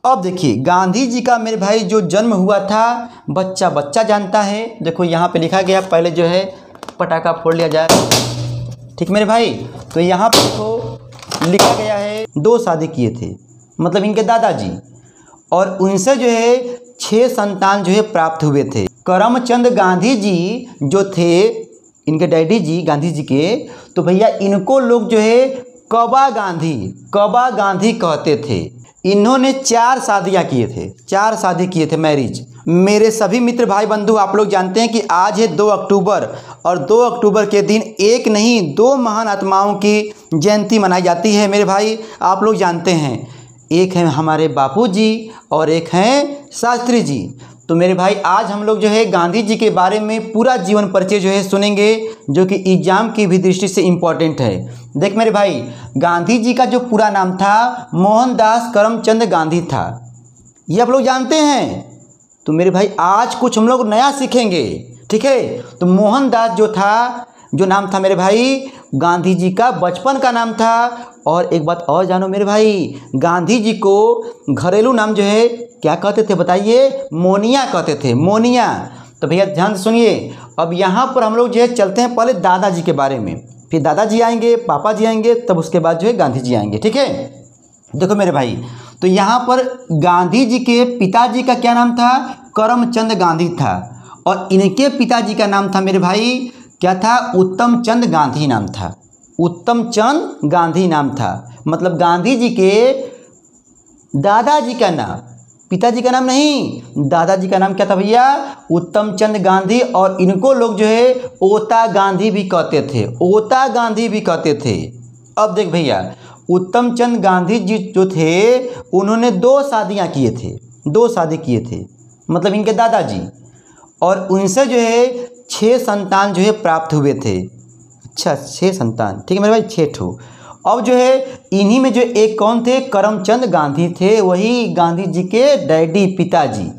अब देखिए गांधी जी का मेरे भाई जो जन्म हुआ था बच्चा बच्चा जानता है। देखो यहाँ पे लिखा गया, पहले जो है पटाखा फोड़ लिया जाए, ठीक मेरे भाई। तो यहाँ पे देखो लिखा गया है 2 शादी किए थे, मतलब इनके दादाजी, और उनसे जो है 6 संतान जो है प्राप्त हुए थे। करमचंद गांधी जी जो थे इनके डैडी जी गांधी जी के, तो भैया इनको लोग जो है कबा गांधी कहते थे। इन्होंने 4 शादियाँ किए थे, 4 शादी किए थे, मैरिज। मेरे सभी मित्र भाई बंधु आप लोग जानते हैं कि आज है 2 अक्टूबर, और 2 अक्टूबर के दिन एक नहीं 2 महान आत्माओं की जयंती मनाई जाती है मेरे भाई, आप लोग जानते हैं। एक हैं हमारे बापूजी और एक हैं शास्त्री जी। तो मेरे भाई आज हम लोग जो है गांधी जी के बारे में पूरा जीवन परिचय जो है सुनेंगे, जो कि एग्जाम की भी दृष्टि से इम्पोर्टेंट है। देख मेरे भाई, गांधी जी का जो पूरा नाम था मोहनदास करमचंद गांधी था, ये आप लोग जानते हैं। तो मेरे भाई आज कुछ हम लोग नया सीखेंगे, ठीक है। तो मोहनदास जो नाम था मेरे भाई, गांधी जी का बचपन का नाम था। और एक बात और जानो मेरे भाई, गांधी जी को घरेलू नाम जो है क्या कहते थे बताइए? मोनिया कहते थे, मोनिया। तो भैया ध्यान से सुनिए। अब यहाँ पर हम लोग जो है चलते हैं पहले दादाजी के बारे में, फिर दादाजी आएंगे, पापा जी आएंगे, तब उसके बाद जो है गांधी जी आएंगे, ठीक है। देखो मेरे भाई, तो यहाँ पर गांधी जी के पिताजी का क्या नाम था? करमचंद गांधी था। और इनके पिताजी का नाम था मेरे भाई क्या था? उत्तम चंद गांधी नाम था। उत्तम चंद गांधी नाम था। मतलब गांधी जी के दादाजी का नाम, पिताजी का नाम नहीं, दादाजी का नाम क्या था भैया? उत्तम चंद गांधी। और इनको लोग जो है ओता गांधी भी कहते थे, ओता गांधी भी कहते थे। अब देख भैया, उत्तम चंद गांधी जी जो थे उन्होंने 2 शादियाँ किए थे, 2 शादी किए थे, मतलब इनके दादाजी। और उनसे जो है 6 संतान जो है प्राप्त हुए थे। अच्छा 6 संतान, ठीक है मेरे भाई, 6 ठो। अब जो है इन्हीं में जो एक कौन थे? करमचंद गांधी थे, वही गांधी जी के डैडी पिताजी।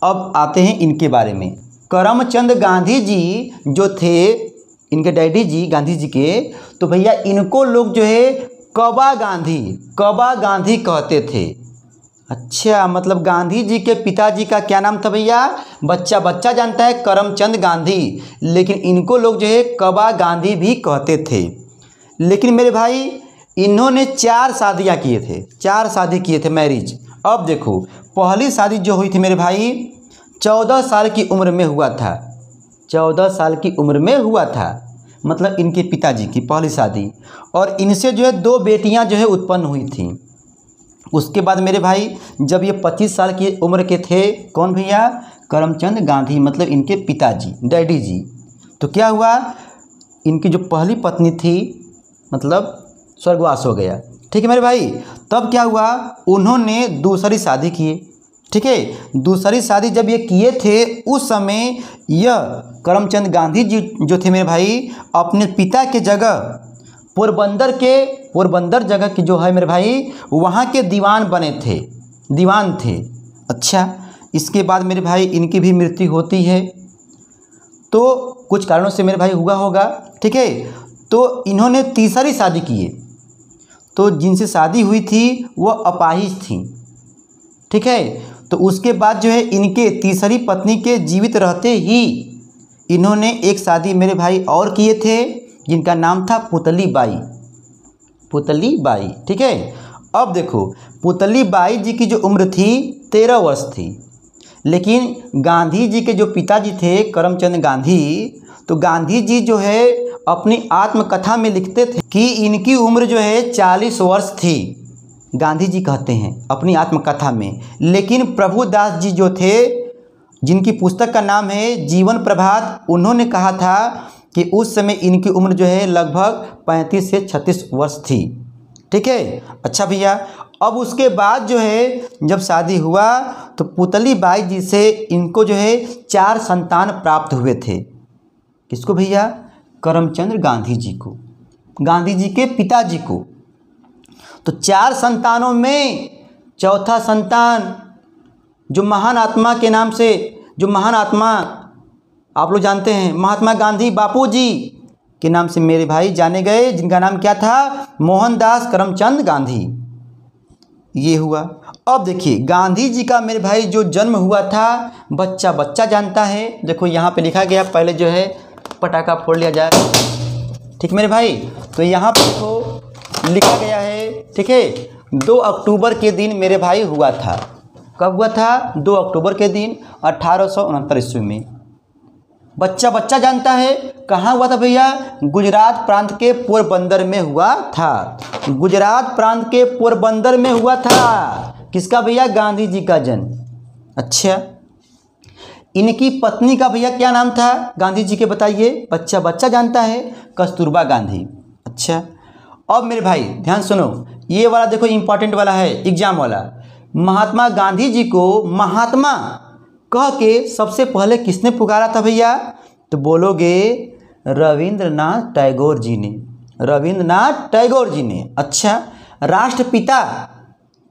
अब आते हैं इनके बारे में। करमचंद गांधी जी जो थे इनके डैडी जी गांधी जी के, तो भैया इनको लोग जो है कबा गांधी कहते थे। अच्छा, मतलब गांधी जी के पिताजी का क्या नाम था भैया? बच्चा बच्चा जानता है, करमचंद गांधी, लेकिन इनको लोग जो है कबा गांधी भी कहते थे। लेकिन मेरे भाई इन्होंने 4 शादियाँ किए थे, 4 शादी किए थे, मैरिज। अब देखो पहली शादी जो हुई थी मेरे भाई 14 साल की उम्र में हुआ था, 14 साल की उम्र में हुआ था, मतलब इनके पिताजी की पहली शादी। और इनसे जो है 2 बेटियां जो है उत्पन्न हुई थी। उसके बाद मेरे भाई जब ये 25 साल की उम्र के थे, कौन भैया? करमचंद गांधी, मतलब इनके पिताजी डैडी जी। तो क्या हुआ, इनकी जो पहली पत्नी थी मतलब स्वर्गवास हो गया, ठीक है मेरे भाई। तब क्या हुआ, उन्होंने दूसरी शादी की, ठीक है। दूसरी शादी जब ये किए थे उस समय यह करमचंद गांधी जी जो थे मेरे भाई अपने पिता के जगह पोरबंदर जगह की जो है मेरे भाई वहाँ के दीवान थे। अच्छा, इसके बाद मेरे भाई इनकी भी मृत्यु होती है, तो कुछ कारणों से मेरे भाई हुआ होगा, ठीक है। तो इन्होंने तीसरी शादी की, तो जिनसे शादी हुई थी वो अपाहिज थी, ठीक है। तो उसके बाद जो है इनके तीसरी पत्नी के जीवित रहते ही इन्होंने एक शादी मेरे भाई और किए थे, जिनका नाम था पुतली बाई, ठीक है। अब देखो पुतली बाई जी की जो उम्र थी 13 वर्ष थी, लेकिन गांधी जी के जो पिताजी थे करमचंद गांधी, तो गांधी जी जो है अपनी आत्मकथा में लिखते थे कि इनकी उम्र जो है 40 वर्ष थी, गांधी जी कहते हैं अपनी आत्मकथा में। लेकिन प्रभुदास जी जो थे, जिनकी पुस्तक का नाम है जीवन प्रभात, उन्होंने कहा था कि उस समय इनकी उम्र जो है लगभग 35 से 36 वर्ष थी, ठीक है। अच्छा भैया, अब उसके बाद जो है जब शादी हुआ तो पुतली बाई जी से इनको जो है 4 संतान प्राप्त हुए थे। किसको भैया? करमचंद गांधी जी को, गांधी जी के पिताजी को। तो 4 संतानों में चौथा संतान जो महान आत्मा के नाम से, जो महान आत्मा आप लोग जानते हैं, महात्मा गांधी बापूजी के नाम से मेरे भाई जाने गए, जिनका नाम क्या था? मोहनदास करमचंद गांधी। ये हुआ। अब देखिए गांधी जी का मेरे भाई जो जन्म हुआ था बच्चा बच्चा जानता है। देखो यहाँ पे लिखा गया, पहले जो है पटाखा फोड़ लिया जाए। ठीक मेरे भाई, तो यहाँ पे देखो लिखा गया है, ठीक है, 2 अक्टूबर के दिन मेरे भाई हुआ था। कब हुआ था? 2 अक्टूबर के दिन 1869 ईस्वी में। बच्चा बच्चा जानता है। कहाँ हुआ था भैया? गुजरात प्रांत के पोरबंदर में हुआ था। गुजरात प्रांत के पोरबंदर में हुआ था। किसका भैया? गांधी जी का जन्म। अच्छा, इनकी पत्नी का भैया क्या नाम था गांधी जी के? बताइए। बच्चा बच्चा जानता है, कस्तूरबा गांधी। अच्छा, अब मेरे भाई ध्यान सुनो, ये वाला देखो इंपॉर्टेंट वाला है, एग्जाम वाला। महात्मा गांधी जी को महात्मा कह के सबसे पहले किसने पुकारा था भैया? तो बोलोगे रविंद्रनाथ टैगोर जी ने। रविंद्रनाथ टैगोर जी ने। अच्छा, राष्ट्रपिता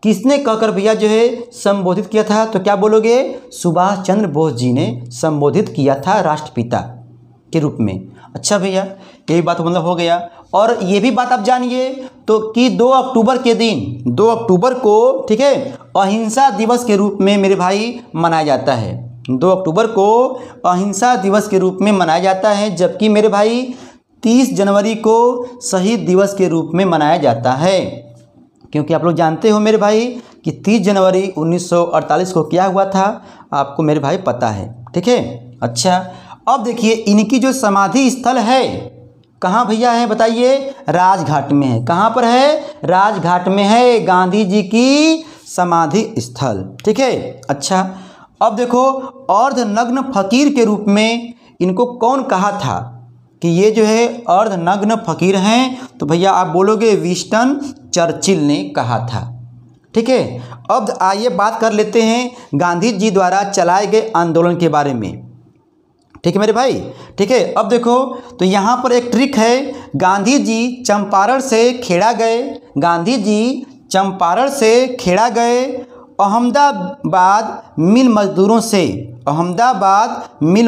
किसने कहकर भैया जो है संबोधित किया था? तो क्या बोलोगे? सुभाष चंद्र बोस जी ने संबोधित किया था राष्ट्रपिता के रूप में। अच्छा भैया, यही बात मतलब हो गया। और ये भी बात आप जानिए तो कि 2 अक्टूबर के दिन, 2 अक्टूबर को, ठीक है, अहिंसा दिवस के रूप में मेरे भाई मनाया जाता है। 2 अक्टूबर को अहिंसा दिवस के रूप में मनाया जाता है, जबकि मेरे भाई 30 जनवरी को शहीद दिवस के रूप में मनाया जाता है। क्योंकि आप लोग जानते हो मेरे भाई कि 30 जनवरी 1948 को क्या हुआ था, आपको मेरे भाई पता है। ठीक है। अच्छा, अब देखिए इनकी जो समाधि स्थल है कहाँ भैया है बताइए? राजघाट में है। कहाँ पर है? राजघाट में है गांधी जी की समाधि स्थल। ठीक है। अच्छा, अब देखो अर्धनग्न फकीर के रूप में इनको कौन कहा था कि ये जो है अर्धनग्न फकीर हैं? तो भैया आप बोलोगे विंस्टन चर्चिल ने कहा था। ठीक है। अब आइए बात कर लेते हैं गांधी जी द्वारा चलाए गए आंदोलन के बारे में। ठीक है मेरे भाई। ठीक है। अब देखो तो यहाँ पर एक ट्रिक है। गांधी जी चंपारण से खेड़ा गए। गांधी जी चंपारण से खेड़ा गए। अहमदाबाद मिल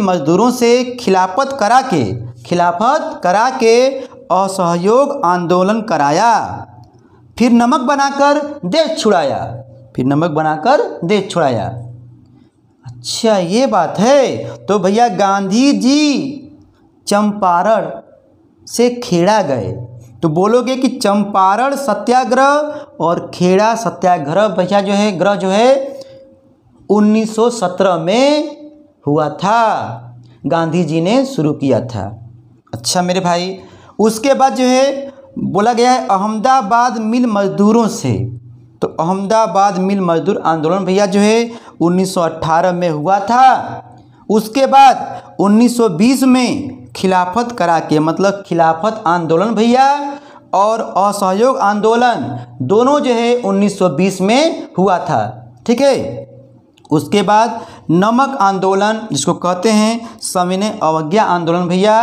मजदूरों से खिलाफत करा के असहयोग आंदोलन कराया। फिर नमक बनाकर देश छुड़ाया। अच्छा, ये बात है। तो भैया गांधी जी चंपारण से खेड़ा गए, तो बोलोगे कि चंपारण सत्याग्रह और खेड़ा सत्याग्रह भैया जो है ग्रह जो है 1917 में हुआ था। गांधी जी ने शुरू किया था। अच्छा मेरे भाई, उसके बाद जो है बोला गया है अहमदाबाद मिल मजदूरों से। तो अहमदाबाद मिल मजदूर आंदोलन भैया जो है 1918 में हुआ था। उसके बाद 1920 में खिलाफत करा के, मतलब खिलाफत आंदोलन भैया और असहयोग आंदोलन दोनों जो है 1920 में हुआ था। ठीक है। उसके बाद नमक आंदोलन जिसको कहते हैं सविनय अवज्ञा आंदोलन भैया,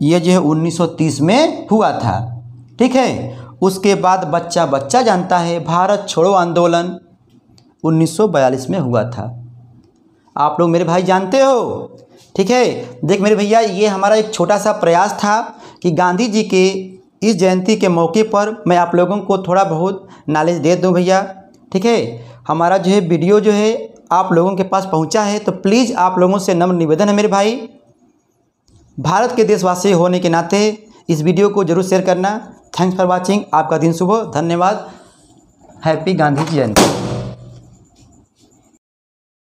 ये जो है 1930 में हुआ था। ठीक है। उसके बाद बच्चा बच्चा जानता है भारत छोड़ो आंदोलन 1942 में हुआ था। आप लोग मेरे भाई जानते हो। ठीक है। देख मेरे भैया, ये हमारा एक छोटा सा प्रयास था कि गांधी जी के इस जयंती के मौके पर मैं आप लोगों को थोड़ा बहुत नॉलेज दे दूं भैया। ठीक है। हमारा जो है वीडियो जो है आप लोगों के पास पहुंचा है, तो प्लीज़ आप लोगों से नम्र निवेदन है मेरे भाई, भारत के देशवासी होने के नाते इस वीडियो को जरूर शेयर करना। Thanks for watching. आपका दिन शुभ हो। धन्यवाद। हैप्पी गांधी जयंती।